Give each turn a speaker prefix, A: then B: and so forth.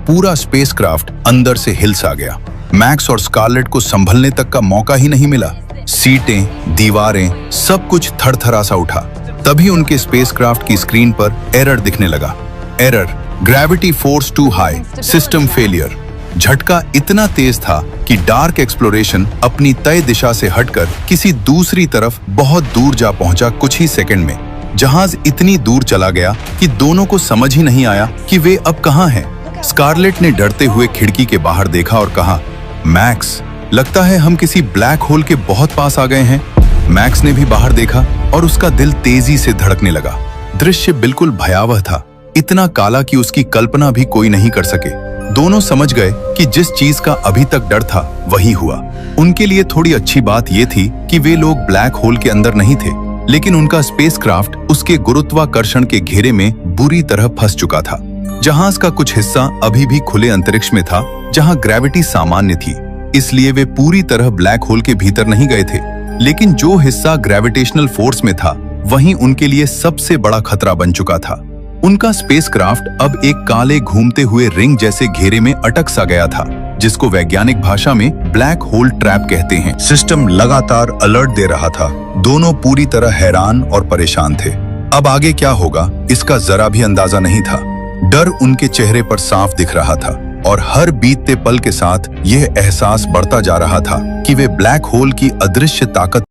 A: पूरा स्पेसक्राफ्ट अंदर से हिल सा गया। मैक्स और स्कारलेट को संभलने तक का मौका ही नहीं मिला। सीटें, दीवारें, सब कुछ थरथरा सा उठा। तभी उनके स्पेसक्राफ्ट की स्क्रीन पर एरर दिखने लगा। Error, gravity force too high, system failure. झटका इतना तेज था कि डार्क एक्सप्लोरेशन अपनी तय दिशा से हटकर किसी दूसरी तरफ बहुत दूर जा पहुंचा कुछ ही सेकंड में। जहाज इतनी दूर चला गया कि दोनों को समझ ही नहीं आया कि वे अब कहां हैं। स्कारलेट ने डरते हुए खिड़की के बाहर देखा और कहा, मैक्स, लगता है हम किसी ब्लैक होल के बहुत पास आ गए हैं। मैक्स ने भी बाहर देखा और उसका दिल तेजी से धड़कने लगा। दृश्य बिल्कुल भयावह था, इतना काला कि उसकी कल्पना भी कोई नहीं कर सके। दोनों समझ गए कि जिस चीज का अभी तक डर था वही हुआ। उनके लिए थोड़ी अच्छी बात यह थी कि वे लोग ब्लैक होल के अंदर नहीं थे, लेकिन उनका स्पेसक्राफ्ट उसके गुरुत्वाकर्षण के घेरे में बुरी तरह फंस चुका था। जहाज का कुछ हिस्सा अभी भी खुले अंतरिक्ष में था, जहां ग्रेविटी सामान्य थी, इसलिए वे पूरी तरह ब्लैक होल के भीतर नहीं गए थे। लेकिन जो हिस्सा ग्रेविटेशनल फोर्स में था, वहीं उनके लिए सबसे बड़ा खतरा बन चुका था। उनका स्पेसक्राफ्ट अब एक काले घूमते हुए रिंग जैसे घेरे में अटक सा गया था, जिसको वैज्ञानिक भाषा में ब्लैक होल ट्रैप कहते हैं। सिस्टम लगातार अलर्ट दे रहा था। दोनों पूरी तरह हैरान और परेशान थे। अब आगे क्या होगा, इसका जरा भी अंदाजा नहीं था। डर उनके चेहरे पर साफ दिख रहा था और हर बीतते पल के साथ यह एहसास बढ़ता जा रहा था कि वे ब्लैक होल की अदृश्य ताकत